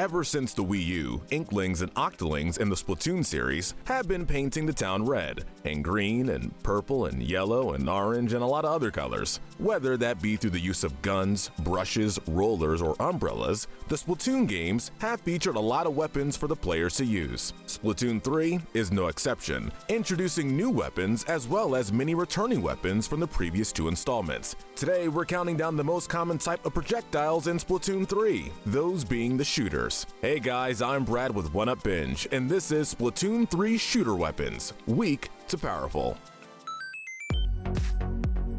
Ever since the Wii U, Inklings and Octalings in the Splatoon series have been painting the town red, and green, and purple, and yellow, and orange, and a lot of other colors. Whether that be through the use of guns, brushes, rollers, or umbrellas, the Splatoon games have featured a lot of weapons for the players to use. Splatoon 3 is no exception, introducing new weapons as well as many returning weapons from the previous two installments. Today, we're counting down the most common type of projectiles in Splatoon 3, those being the shooters. Hey guys, I'm Brad with 1UP Binge, and this is Splatoon 3 shooter weapons, weak to powerful.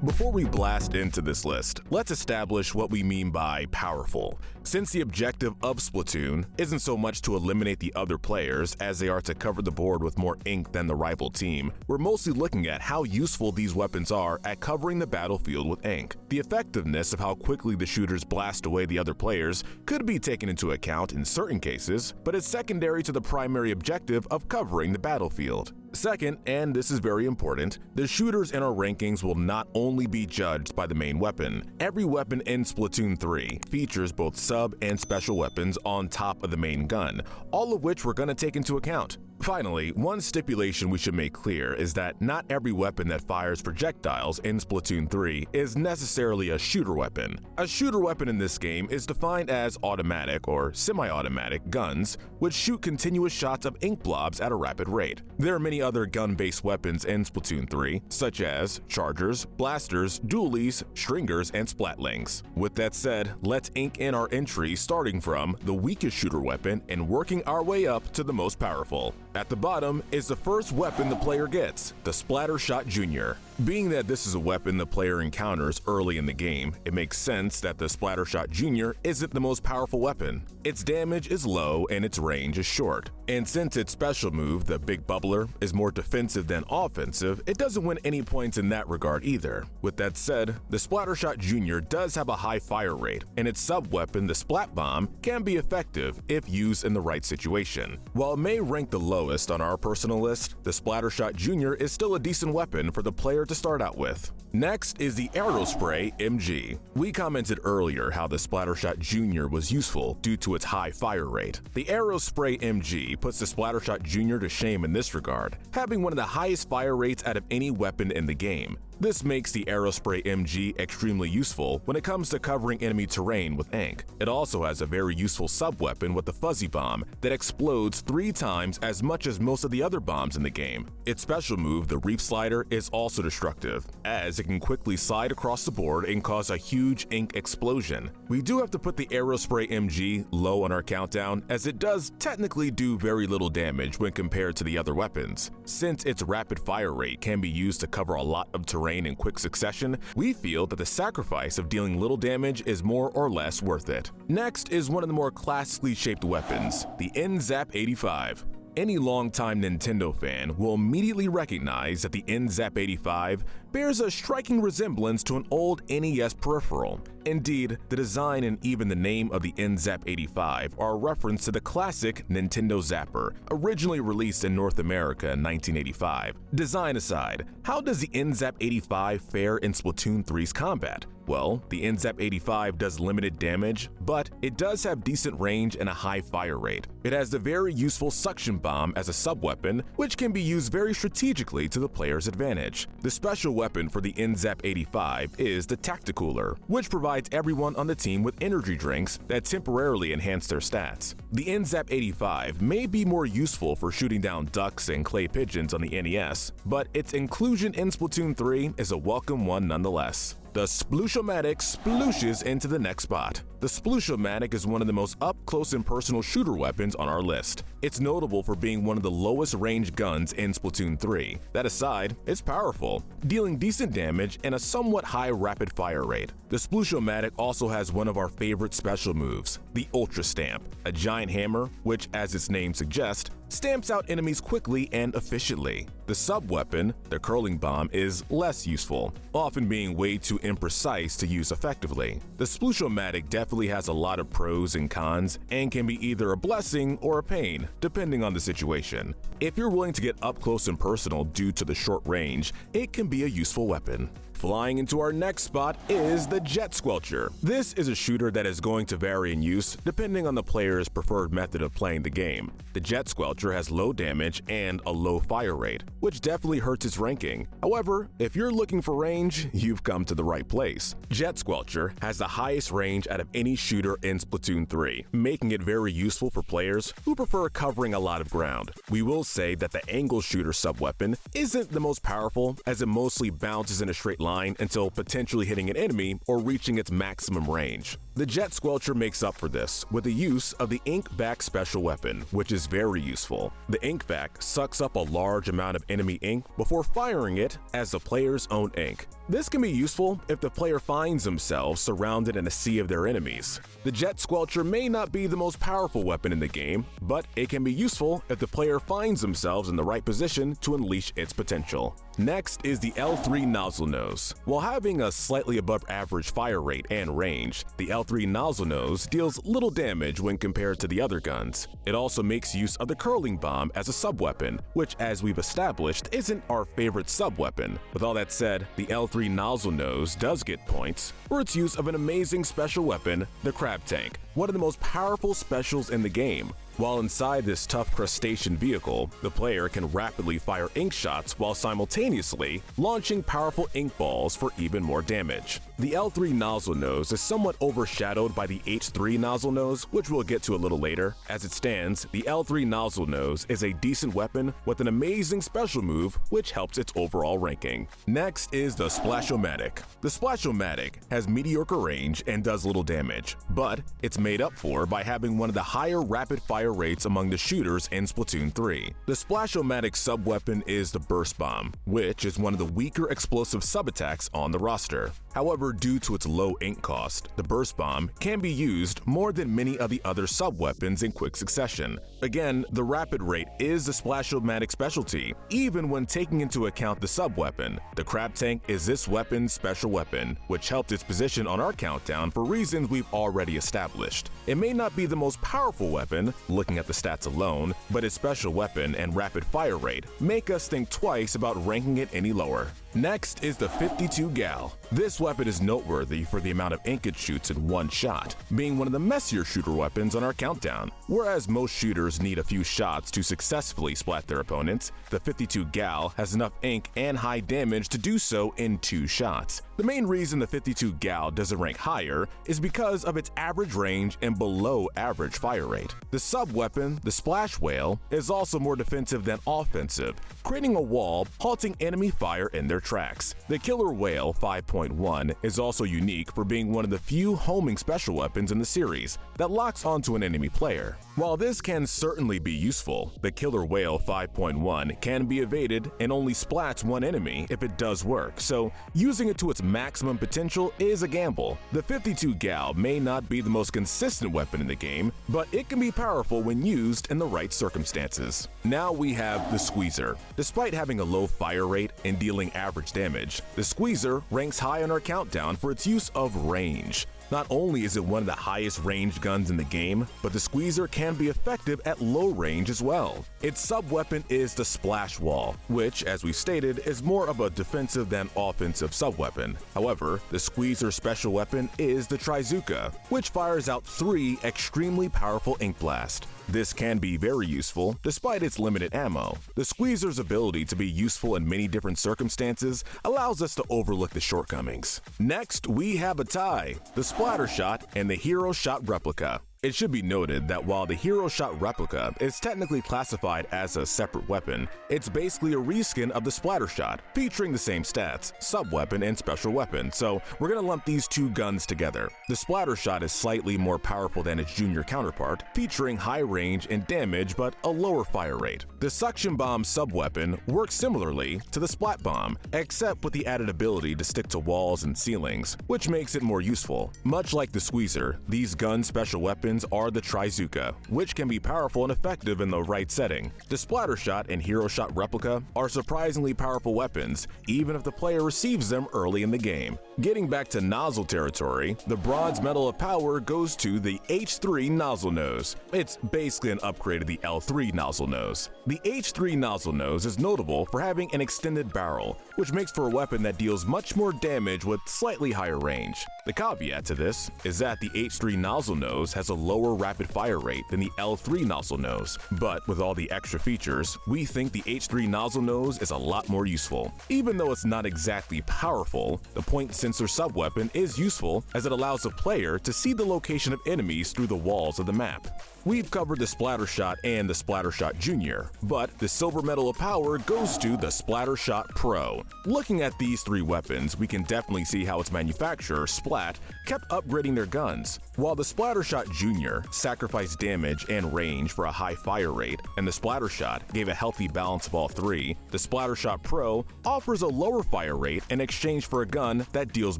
Before we blast into this list, let's establish what we mean by powerful. Since the objective of Splatoon isn't so much to eliminate the other players as they are to cover the board with more ink than the rival team, we're mostly looking at how useful these weapons are at covering the battlefield with ink. The effectiveness of how quickly the shooters blast away the other players could be taken into account in certain cases, but it's secondary to the primary objective of covering the battlefield. Second, and this is very important, the shooters in our rankings will not only be judged by the main weapon. Every weapon in Splatoon 3 features both sub and special weapons on top of the main gun, all of which we're going to take into account. Finally, one stipulation we should make clear is that not every weapon that fires projectiles in Splatoon 3 is necessarily a shooter weapon. A shooter weapon in this game is defined as automatic or semi-automatic guns, which shoot continuous shots of ink blobs at a rapid rate. There are many other gun-based weapons in Splatoon 3, such as chargers, blasters, dualies, stringers, and splatlings. With that said, let's ink in our entry starting from the weakest shooter weapon and working our way up to the most powerful. At the bottom is the first weapon the player gets, the Splatshot Junior. Being that this is a weapon the player encounters early in the game, it makes sense that the Splatshot Junior isn't the most powerful weapon. Its damage is low and its range is short. And since its special move, the Big Bubbler, is more defensive than offensive, it doesn't win any points in that regard either. With that said, the Splatshot Junior does have a high fire rate, and its sub-weapon, the Splat Bomb, can be effective if used in the right situation. While it may rank the lowest on our personal list, the Splatshot Junior is still a decent weapon for the player to start out with. Next is the Aerospray MG. We commented earlier how the Splatshot Junior was useful due to its high fire rate. The Aerospray MG puts the Splatshot Junior to shame in this regard, having one of the highest fire rates out of any weapon in the game. This makes the Aerospray MG extremely useful when it comes to covering enemy terrain with ink. It also has a very useful sub-weapon with the Fuzzy Bomb that explodes 3 times as much as most of the other bombs in the game. Its special move, the Reef Slider, is also destructive, as it can quickly slide across the board and cause a huge ink explosion. We do have to put the Aerospray MG low on our countdown, as it does technically do very little damage when compared to the other weapons. Since its rapid fire rate can be used to cover a lot of terrain in quick succession, we feel that the sacrifice of dealing little damage is more or less worth it. Next is one of the more classically shaped weapons, the Nzap 85. Any longtime Nintendo fan will immediately recognize that the Nzap 85 bears a striking resemblance to an old NES peripheral. Indeed, the design and even the name of the Nzap 85 are a reference to the classic Nintendo Zapper, originally released in North America in 1985. Design aside, how does the Nzap 85 fare in Splatoon 3's combat? Well, the Nzap 85 does limited damage, but it does have decent range and a high fire rate. It has the very useful Suction Bomb as a sub-weapon, which can be used very strategically to the player's advantage. The special weapon for the Nzap 85 is the Tacticooler, which provides everyone on the team with energy drinks that temporarily enhance their stats. The Nzap 85 may be more useful for shooting down ducks and clay pigeons on the NES, but its inclusion in Splatoon 3 is a welcome one nonetheless. The SplashoMatic splooshes into the next spot. The SplashoMatic is one of the most up-close and personal shooter weapons on our list. It's notable for being one of the lowest range guns in Splatoon 3. That aside, it's powerful, dealing decent damage and a somewhat high rapid fire rate. The SplashoMatic also has one of our favorite special moves, the Ultra Stamp, a giant hammer which, as its name suggests, stamps out enemies quickly and efficiently. The sub-weapon, the Curling Bomb, is less useful, often being way too imprecise to use effectively. The Splashomatic definitely has a lot of pros and cons and can be either a blessing or a pain, depending on the situation. If you're willing to get up close and personal due to the short range, it can be a useful weapon. Flying into our next spot is the Jet Squelcher. This is a shooter that is going to vary in use depending on the player's preferred method of playing the game. The Jet Squelcher has low damage and a low fire rate, which definitely hurts its ranking. However, if you're looking for range, you've come to the right place. Jet Squelcher has the highest range out of any shooter in Splatoon 3, making it very useful for players who prefer covering a lot of ground. We will say that the angle shooter subweapon isn't the most powerful, as it mostly bounces in a straight line until potentially hitting an enemy or reaching its maximum range. The Jet Squelcher makes up for this with the use of the Ink Vac special weapon, which is very useful. The Ink Vac sucks up a large amount of enemy ink before firing it as the player's own ink. This can be useful if the player finds themselves surrounded in a sea of their enemies. The Jet Squelcher may not be the most powerful weapon in the game, but it can be useful if the player finds themselves in the right position to unleash its potential. Next is the H3 Nozzle Nose. While having a slightly above average fire rate and range, the H3 Nozzle Nose deals little damage when compared to the other guns. It also makes use of the curling bomb as a sub-weapon, which, as we've established, isn't our favorite sub-weapon. With all that said, the H3 Nozzle Nose does get points for its use of an amazing special weapon, the Crab Tank, one of the most powerful specials in the game. While inside this tough crustacean vehicle, the player can rapidly fire ink shots while simultaneously launching powerful ink balls for even more damage. The H3 Nozzle Nose is somewhat overshadowed by the H3 Nozzle Nose, which we'll get to a little later. As it stands, the H3 Nozzle Nose is a decent weapon with an amazing special move which helps its overall ranking. Next is the SplashoMatic. The SplashoMatic has mediocre range and does little damage, but it's made up for by having one of the higher rapid fire rates among the shooters in Splatoon 3. The SplashoMatic sub-weapon is the Burst Bomb, which is one of the weaker explosive sub-attacks on the roster. However, due to its low ink cost, the Burst Bomb can be used more than many of the other sub-weapons in quick succession. Again, the rapid rate is the SplashoMatic specialty, even when taking into account the sub-weapon. The Crab Tank is this weapon's special weapon, which helped its position on our countdown for reasons we've already established. It may not be the most powerful weapon, looking at the stats alone, but its special weapon and rapid fire rate make us think twice about ranking it any lower. Next is the 52 Gal. This weapon is noteworthy for the amount of ink it shoots in one shot, being one of the messier shooter weapons on our countdown. Whereas most shooters need a few shots to successfully splat their opponents, the 52 Gal has enough ink and high damage to do so in 2 shots. The main reason the 52 Gal doesn't rank higher is because of its average range and below average fire rate. The sub-weapon, the Splash Whale, is also more defensive than offensive, creating a wall halting enemy fire in their tracks. The Killer Whale 5.1 is also unique for being one of the few homing special weapons in the series that locks onto an enemy player. While this can certainly be useful, the Killer Whale 5.1 can be evaded and only splats one enemy if it does work, so using it to its maximum potential is a gamble. The 52 Gal may not be the most consistent weapon in the game, but it can be powerful when used in the right circumstances. Now we have the Squeezer. Despite having a low fire rate and dealing average damage, the Squeezer ranks high on our countdown for its use of range. Not only is it one of the highest ranged guns in the game, but the Squeezer can be effective at low range as well. Its sub-weapon is the Splash Wall, which, as we stated, is more of a defensive than offensive sub-weapon. However, the Squeezer's special weapon is the Trizooka, which fires out 3 extremely powerful ink blasts. This can be very useful despite its limited ammo. The Squeezer's ability to be useful in many different circumstances allows us to overlook the shortcomings. Next, we have a tie, the Splatshot and the Hero Shot Replica. It should be noted that while the Hero Shot Replica is technically classified as a separate weapon, it's basically a reskin of the Splatshot, featuring the same stats, sub-weapon and special weapon, so we're gonna lump these 2 guns together. The Splatshot is slightly more powerful than its junior counterpart, featuring high range and damage but a lower fire rate. The Suction Bomb sub-weapon works similarly to the Splat Bomb, except with the added ability to stick to walls and ceilings, which makes it more useful. Much like the Squeezer, these gun special weapons weapons are the Trizooka, which can be powerful and effective in the right setting. The Splattershot and Hero Shot Replica are surprisingly powerful weapons, even if the player receives them early in the game. Getting back to nozzle territory, the bronze medal of power goes to the H3 Nozzle Nose. It's basically an upgrade of the L3 Nozzle Nose. The H3 Nozzle Nose is notable for having an extended barrel, which makes for a weapon that deals much more damage with slightly higher range. The caveat to this is that the H3 Nozzle Nose has a lower rapid fire rate than the L3 Nozzle Nose, but with all the extra features, we think the H3 Nozzle Nose is a lot more useful. Even though it's not exactly powerful, the point sensor subweapon is useful as it allows the player to see the location of enemies through the walls of the map. We've covered the Splattershot and the Splatshot Junior, but the silver medal of power goes to the Splatshot Pro. Looking at these three weapons, we can definitely see how its manufacturer, Splat, kept upgrading their guns. While the Splatshot Junior sacrificed damage and range for a high fire rate, and the Splattershot gave a healthy balance of all three, the Splatshot Pro offers a lower fire rate in exchange for a gun that deals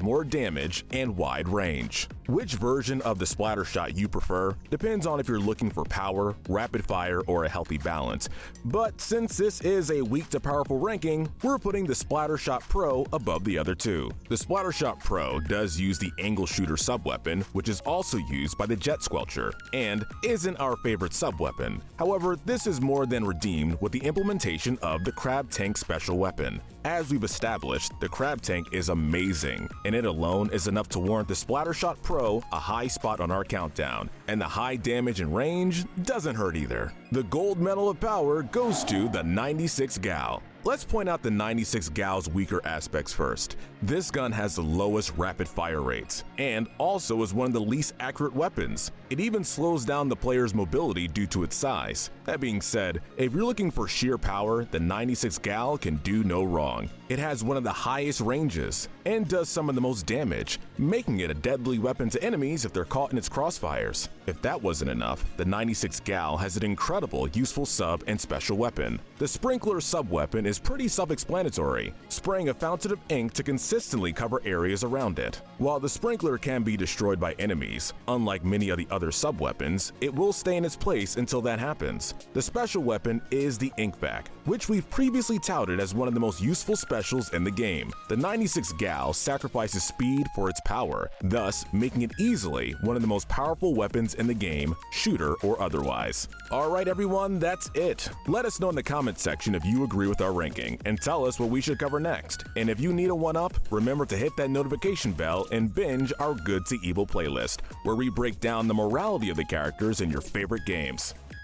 more damage and wide range. Which version of the Splattershot you prefer depends on if you're looking for power, rapid fire, or a healthy balance. But since this is a weak to powerful ranking, we're putting the Splatshot Pro above the other two. The Splatshot Pro does use the angle shooter subweapon, which is also used by the Jet Squelcher, and isn't our favorite subweapon. However, this is more than redeemed with the implementation of the Crab Tank special weapon. As we've established, the Crab Tank is amazing, and it alone is enough to warrant the Splatshot Pro a high spot on our countdown, and the high damage and range doesn't hurt either. The gold medal of power goes to the 96 Gal. Let's point out the 96 Gal's weaker aspects first. This gun has the lowest rapid fire rates, and also is one of the least accurate weapons. It even slows down the player's mobility due to its size. That being said, if you're looking for sheer power, the 96 Gal can do no wrong. It has one of the highest ranges, and does some of the most damage, making it a deadly weapon to enemies if they're caught in its crossfires. If that wasn't enough, the 96 Gal has an incredible useful sub and special weapon. The Sprinkler subweapon is pretty self-explanatory, spraying a fountain of ink to consistently cover areas around it. While the Sprinkler can be destroyed by enemies, unlike many of the other subweapons, it will stay in its place until that happens. The special weapon is the Ink Vac, which we've previously touted as one of the most useful specials in the game. The 96 Gal sacrifices speed for its power, thus making it easily one of the most powerful weapons in the game, shooter or otherwise. Alright everyone, that's it. Let us know in the comments section if you agree with our ranking, and tell us what we should cover next. And if you need a one-up, remember to hit that notification bell and binge our Good to Evil playlist, where we break down the morality of the characters in your favorite games.